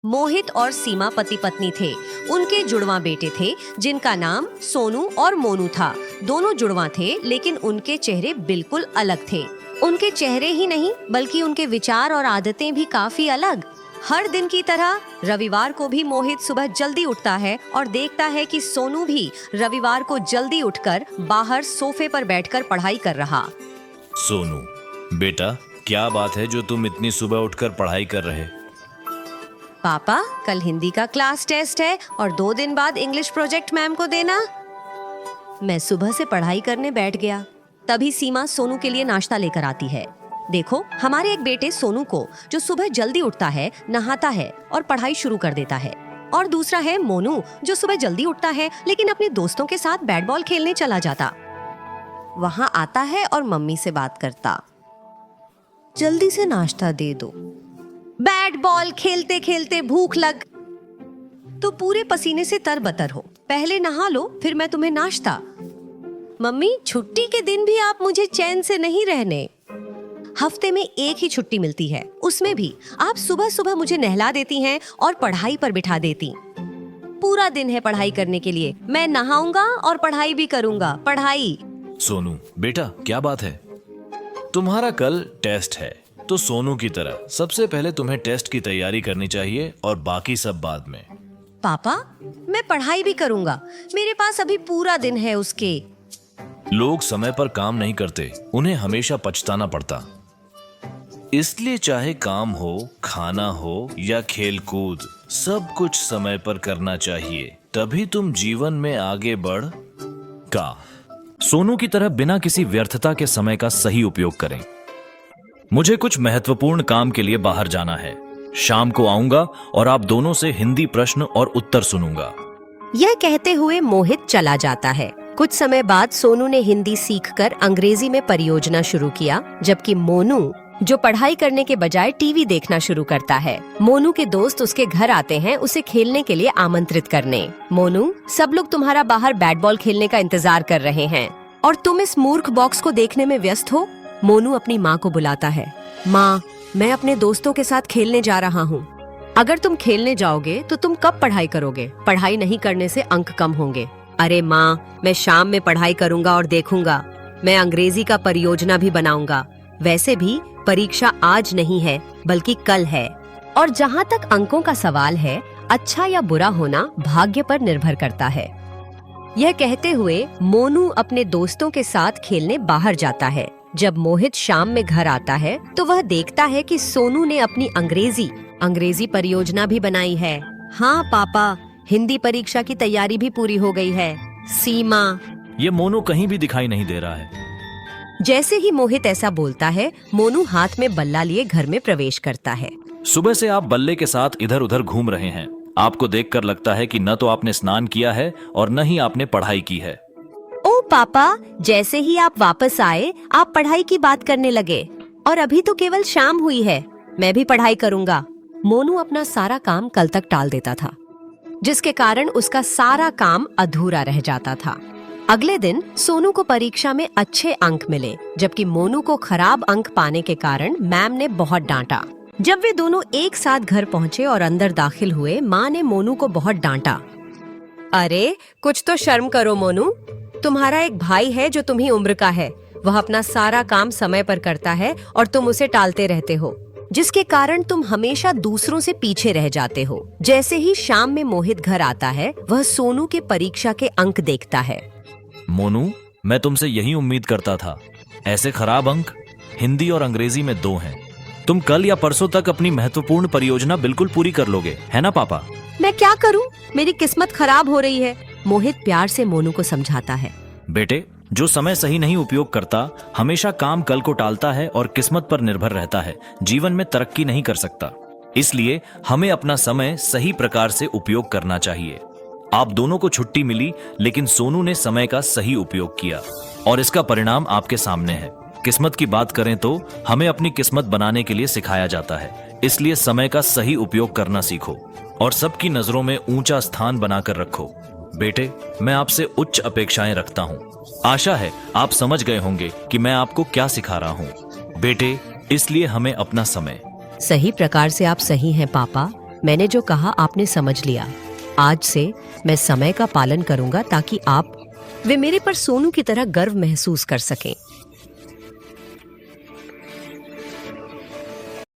मोहित और सीमा पति पत्नी थे। उनके जुड़वां बेटे थे जिनका नाम सोनू और मोनू था। दोनों जुड़वां थे लेकिन उनके चेहरे बिल्कुल अलग थे। उनके चेहरे ही नहीं बल्कि उनके विचार और आदतें भी काफी अलग। हर दिन की तरह रविवार को भी मोहित सुबह जल्दी उठता है और देखता है कि सोनू भी रविवार को जल्दी उठकर बाहर सोफे पर बैठकर पढ़ाई कर रहा। सोनू बेटा, क्या बात है जो तुम इतनी सुबह उठकर पढ़ाई कर रहे? पापा, कल हिंदी का क्लास टेस्ट है और 2 दिन बाद इंग्लिश प्रोजेक्ट मैम को देना। मैं सुबह से पढ़ाई करने बैठ गया। तभी सीमा सोनू के लिए नाश्ता लेकर आती है। देखो, हमारे एक बेटे सोनू को जो सुबह जल्दी उठता है, नहाता है और पढ़ाई शुरू कर देता है, और दूसरा है मोनू जो सुबह जल्दी उठता है लेकिन अपने दोस्तों के साथ बैट बॉल खेलने चला जाता। वहाँ आता है और मम्मी से बात करता, जल्दी से नाश्ता दे दो, बैट बॉल खेलते खेलते भूख लग तो पूरे पसीने से तरबतर हो, पहले नहा लो फिर मैं तुम्हें नाश्ता। मम्मी, छुट्टी के दिन भी आप मुझे चैन से नहीं रहने। हफ्ते में एक ही छुट्टी मिलती है, उसमें भी आप सुबह सुबह मुझे नहला देती हैं और पढ़ाई पर बिठा देती। पूरा दिन है पढ़ाई करने के लिए, मैं नहाऊंगा और पढ़ाई भी करूंगा। पढ़ाई। सोनू बेटा, क्या बात है? तुम्हारा कल टेस्ट है, तो सोनू की तरह सबसे पहले तुम्हें टेस्ट की तैयारी करनी चाहिए और बाकी सब बाद में। पापा, मैं पढ़ाई भी करूंगा, मेरे पास अभी पूरा दिन है उसके। लोग समय पर काम नहीं करते, उन्हें हमेशा पछताना पड़ता। इसलिए चाहे काम हो, खाना हो या खेल कूद, सब कुछ समय पर करना चाहिए, तभी तुम जीवन में आगे बढ़ का। सोनू की तरह बिना किसी व्यर्थता के समय का सही उपयोग करें। मुझे कुछ महत्वपूर्ण काम के लिए बाहर जाना है। शाम को आऊंगा और आप दोनों से हिंदी प्रश्न और उत्तर सुनूंगा। यह कहते हुए मोहित चला जाता है। कुछ समय बाद सोनू ने हिंदी सीखकर अंग्रेजी में परियोजना शुरू किया, जबकि मोनू जो पढ़ाई करने के बजाय टीवी देखना शुरू करता है। मोनू के दोस्त उसके घर आते हैं उसे खेलने के लिए आमंत्रित करने। मोनू, सब लोग तुम्हारा बाहर बैट बॉल खेलने का इंतजार कर रहे हैं और तुम इस मूर्ख बॉक्स को देखने में व्यस्त हो। मोनू अपनी माँ को बुलाता है। माँ, मैं अपने दोस्तों के साथ खेलने जा रहा हूँ। अगर तुम खेलने जाओगे तो तुम कब पढ़ाई करोगे? पढ़ाई नहीं करने से अंक कम होंगे। अरे माँ, मैं शाम में पढ़ाई करूंगा और देखूंगा। मैं अंग्रेजी का परियोजना भी बनाऊंगा। वैसे भी परीक्षा आज नहीं है बल्कि कल है, और जहाँ तक अंकों का सवाल है, अच्छा या बुरा होना भाग्य पर निर्भर करता है। यह कहते हुए मोनू अपने दोस्तों के साथ खेलने बाहर जाता है। जब मोहित शाम में घर आता है तो वह देखता है कि सोनू ने अपनी अंग्रेजी परियोजना भी बनाई है। हाँ पापा, हिंदी परीक्षा की तैयारी भी पूरी हो गई है। सीमा, ये मोनू कहीं भी दिखाई नहीं दे रहा है। जैसे ही मोहित ऐसा बोलता है, मोनू हाथ में बल्ला लिए घर में प्रवेश करता है। सुबह से आप बल्ले के साथ इधर उधर घूम रहे हैं। आपको देखकर लगता है कि न तो आपने स्नान किया है और न ही आपने पढ़ाई की है। ओ पापा, जैसे ही आप वापस आए आप पढ़ाई की बात करने लगे, और अभी तो केवल शाम हुई है। मैं भी पढ़ाई करूंगा। मोनू अपना सारा काम कल तक टाल देता था, जिसके कारण उसका सारा काम अधूरा रह जाता था। अगले दिन सोनू को परीक्षा में अच्छे अंक मिले, जबकि मोनू को खराब अंक पाने के कारण मैम ने बहुत डांटा। जब वे दोनों एक साथ घर पहुँचे और अंदर दाखिल हुए, माँ ने मोनू को बहुत डांटा। अरे, कुछ तो शर्म करो मोनू, तुम्हारा एक भाई है जो तुम्ही उम्र का है। वह अपना सारा काम समय पर करता है और तुम उसे टालते रहते हो, जिसके कारण तुम हमेशा दूसरों से पीछे रह जाते हो। जैसे ही शाम में मोहित घर आता है, वह सोनू के परीक्षा के अंक देखता है। मोनू, मैं तुमसे यही उम्मीद करता था। ऐसे खराब अंक हिंदी और अंग्रेजी में 2 हैं। तुम कल या परसों तक अपनी महत्वपूर्ण परियोजना बिल्कुल पूरी कर लोगे, है ना पापा? मैं क्या करूं? मेरी किस्मत खराब हो रही है। मोहित प्यार से मोनू को समझाता है। बेटे, जो समय सही नहीं उपयोग करता, हमेशा काम कल को टालता है और किस्मत पर निर्भर रहता है, जीवन में तरक्की नहीं कर सकता। इसलिए हमें अपना समय सही प्रकार से उपयोग करना चाहिए। आप दोनों को छुट्टी मिली, लेकिन सोनू ने समय का सही उपयोग किया और इसका परिणाम आपके सामने है। किस्मत की बात करें तो हमें अपनी किस्मत बनाने के लिए सिखाया जाता है। इसलिए समय का सही उपयोग करना सीखो और सबकी नजरों में ऊंचा स्थान बनाकर रखो। बेटे, मैं आपसे उच्च अपेक्षाएं रखता हूँ। आशा है आप समझ गए होंगे कि मैं आपको क्या सिखा रहा हूँ। बेटे, इसलिए हमें अपना समय सही प्रकार से आप सही हैं पापा। मैंने जो कहा आपने समझ लिया। आज से मैं समय का पालन करूंगा ताकि आप वे मेरे पर सोनू की तरह गर्व महसूस कर सकें।